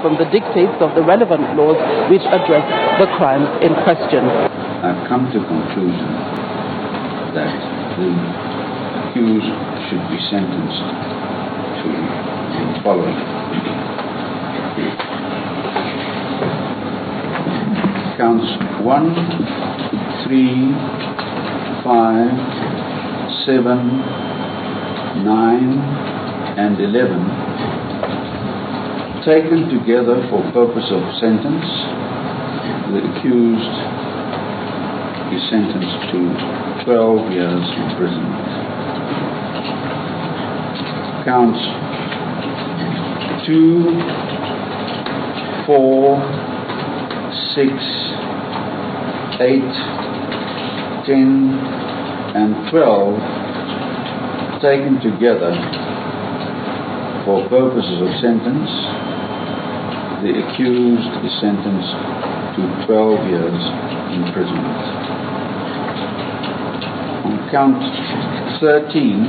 from the dictates of the relevant laws which address the crimes in question. I've come to the conclusion that the accused should be sentenced to the following. Counts 1, 3, 5, 7, 9, and 11, taken together for purpose of sentence, the accused is sentenced to 12 years imprisonment. Counts 2, 4, 6, 8, 10, and 12, taken together for purposes of sentence, the accused is sentenced to 12 years imprisonment. On count 13,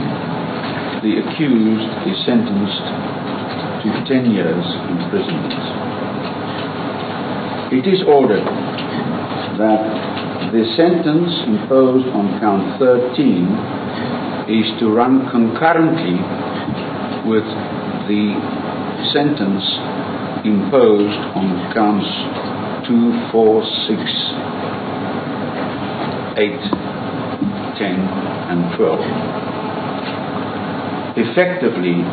the accused is sentenced to 10 years imprisonment. It is ordered that the sentence imposed on count 13 is to run concurrently with the sentence imposed on counts 2, 4, 6, 8, 10, and 12. Effectively,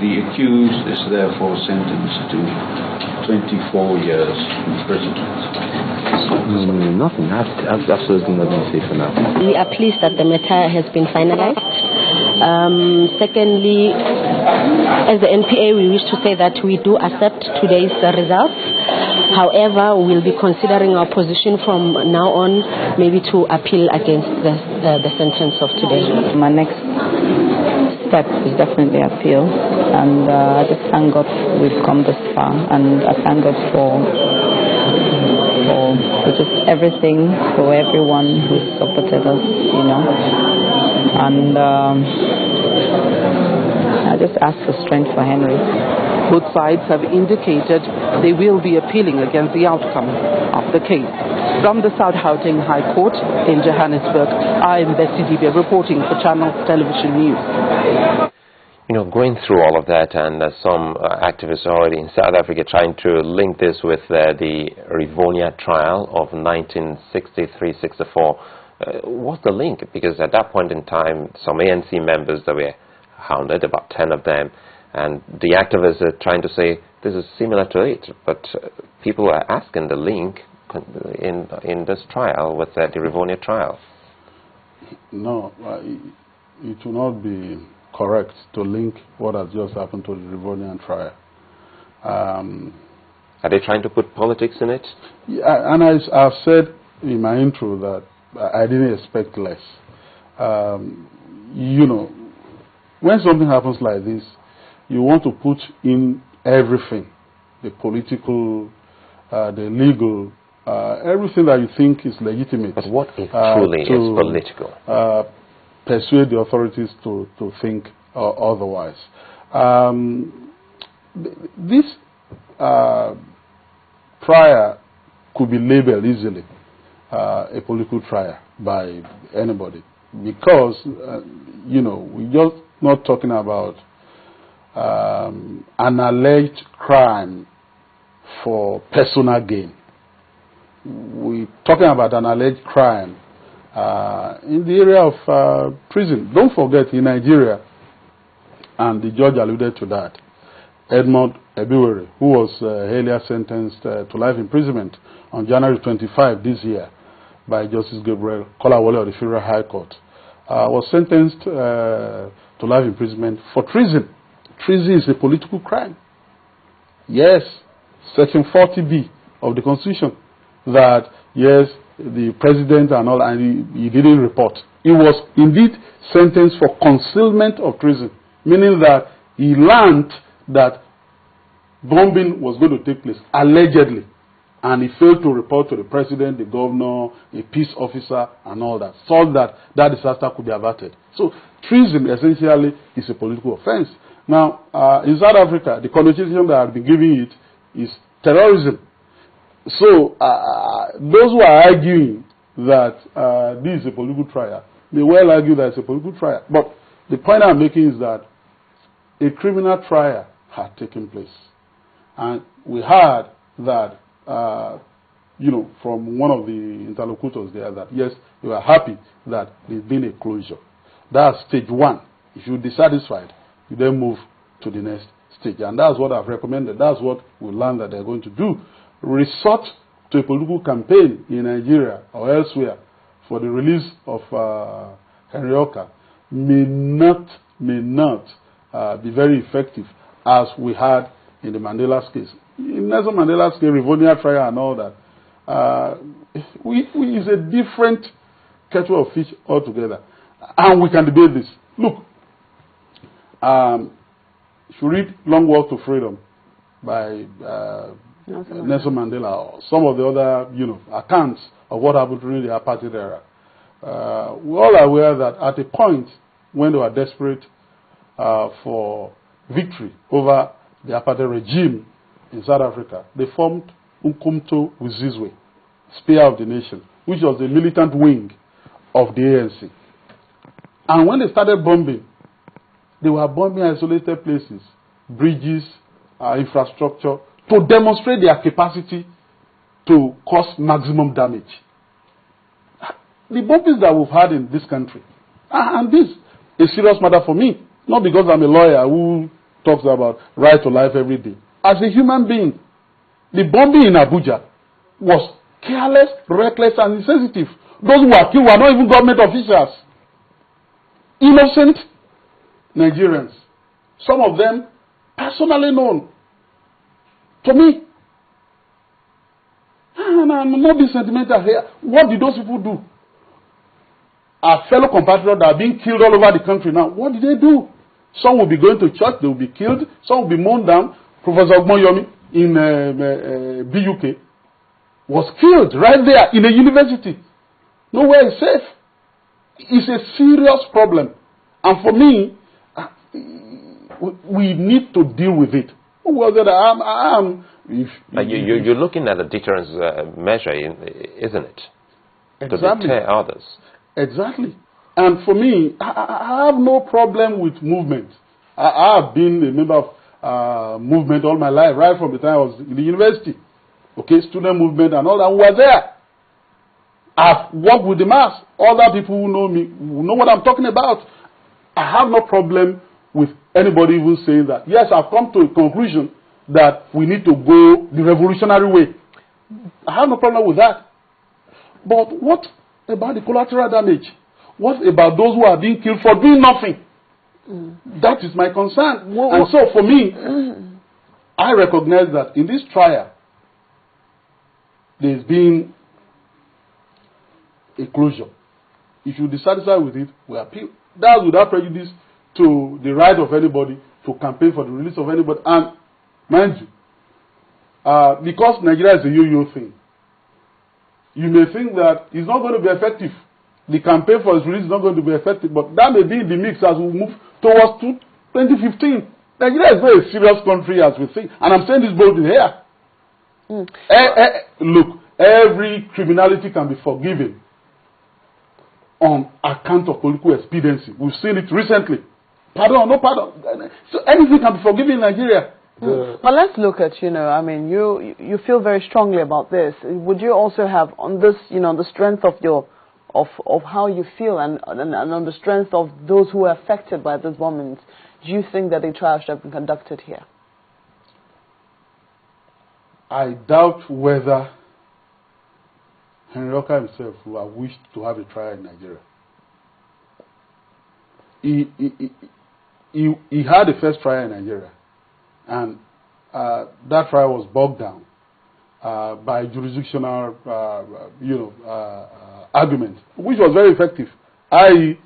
the accused is therefore sentenced to 24 years imprisonment. Nothing. I have absolutely nothing to say for now. We are pleased that the matter has been finalized. Secondly, as the NPA, we wish to say that we do accept today's results. However, we'll be considering our position from now on, maybe to appeal against the sentence of today. My next step is definitely appeal, and I just thank God we've come this far, and I thank God for just everything, for everyone who's supported us, and I just ask for strength for Henry. Both sides have indicated they will be appealing against the outcome of the case. From the South Gauteng High Court in Johannesburg, I am Bessie Dibia reporting for Channel Television News. Going through all of that, and some activists already in South Africa trying to link this with the Rivonia trial of 1963-64. What's the link? Because at that point in time, some ANC members that were hounded, about 10 of them, and the activists are trying to say this is similar to it, but people are asking the link in this trial with the Rivonia trial. No, it will not be correct to link what has just happened to the Rivonian trial. Are they trying to put politics in it? Yeah, and I've said in my intro that I didn't expect less. When something happens like this, you want to put in everything, the political, the legal, everything that you think is legitimate. But what if truly is political? Persuade the authorities to think otherwise. This trial could be labeled easily a political trial by anybody, because we're just not talking about an alleged crime for personal gain. We're talking about an alleged crime in the area of prison. Don't forget, in Nigeria, and the judge alluded to that, Edmund Ebiwere, who was earlier sentenced to life imprisonment on January 25 this year by Justice Gabriel Kolawole of the Federal High Court, was sentenced to life imprisonment for treason. Treason is a political crime. Yes, Section 40B of the Constitution, that yes, the president and all, and he didn't report. He was indeed sentenced for concealment of treason, meaning that he learned that bombing was going to take place, allegedly, and he failed to report to the president, the governor, a peace officer, and all that, so that that disaster could be averted. So treason essentially is a political offense. Now, in South Africa, the connotation that I've been giving it is terrorism. So, those who are arguing that this is a political trial, they well argue that it's a political trial. But the point I'm making is that a criminal trial had taken place. And we heard that, from one of the interlocutors there that, yes, they were happy that there's been a closure. That's stage one. If you're dissatisfied, you then move to the next stage. And that's what I've recommended. That's what we learned that they're going to do. Resort to a political campaign in Nigeria or elsewhere for the release of Henry Okah may not be very effective as we had in the Mandela's case. In Nelson Mandela's case, Rivonia trial and all that, is a different kettle of fish altogether. And we can debate this. Look, if you read Long Walk to Freedom by Nelson Mandela or some of the other, accounts of what happened during the apartheid era, we're all aware that at a point when they were desperate for victory over the apartheid regime in South Africa, they formed Umkhonto weSizwe, Spear of the Nation, which was the militant wing of the ANC. And when they started bombing, they were bombing isolated places, bridges, infrastructure, to demonstrate their capacity to cause maximum damage. The bombings that we've had in this country, and this is a serious matter for me, not because I'm a lawyer who talks about right to life every day. As a human being, the bombing in Abuja was careless, reckless, and insensitive. Those who were killed were not even government officials. Innocent Nigerians. Some of them personally known to me. And I'm not being sentimental here. What did those people do? Our fellow compatriots that are being killed all over the country now, what did they do? Some will be going to church, they will be killed. Some will be mown down. Professor Ogmonyomi in BUK was killed right there in a university. Nowhere is safe. It's a serious problem. And for me, we need to deal with it. Well, you're looking at a deterrence measure, isn't it? Exactly. To deter others. Exactly. And for me, I have no problem with movement. I have been a member of movement all my life, right from the time I was in the university. Okay, student movement and all that. We were there. I've worked with the mass. Other people who know me who know what I'm talking about. I have no problem with anybody even saying that. Yes, I've come to a conclusion that we need to go the revolutionary way. I have no problem with that. But what about the collateral damage? What about those who are being killed for doing nothing? That is my concern. And so for me, I recognize that in this trial, there's been a closure. If you dissatisfied with it, we appeal. That's without prejudice to the right of anybody to campaign for the release of anybody. And mind you, because Nigeria is a yo-yo thing, you may think that it's not going to be effective. The campaign for his release is not going to be effective, but that may be in the mix as we move towards 2015. Nigeria is not a serious country as we think, and I'm saying this boldly here. Look, every criminality can be forgiven on account of political expediency. We've seen it recently. Pardon, no pardon. So anything can be forgiven in Nigeria. But let's look at, you feel very strongly about this. Would you also have on this, the strength of your of how you feel and on the strength of those who are affected by these bombings, do you think that a trial should have been conducted here? I doubt whether Henry Okah himself would have wished to have a trial in Nigeria. He had a first trial in Nigeria, and that trial was bogged down by jurisdictional, argument, which was very effective. I.e.,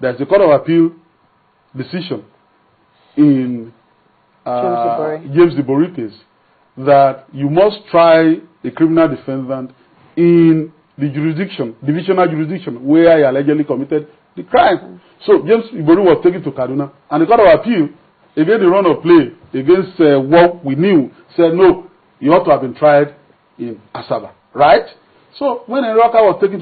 there's a Court of Appeal decision in James Dibori case that you must try a criminal defendant in the jurisdiction, divisional jurisdiction, where he allegedly committed the crime. So James Dibori was taken to Kaduna, and the Court of Appeal against the run of play, against what we knew, said, no, you ought to have been tried in Asaba, right? So when Henry Okah was taken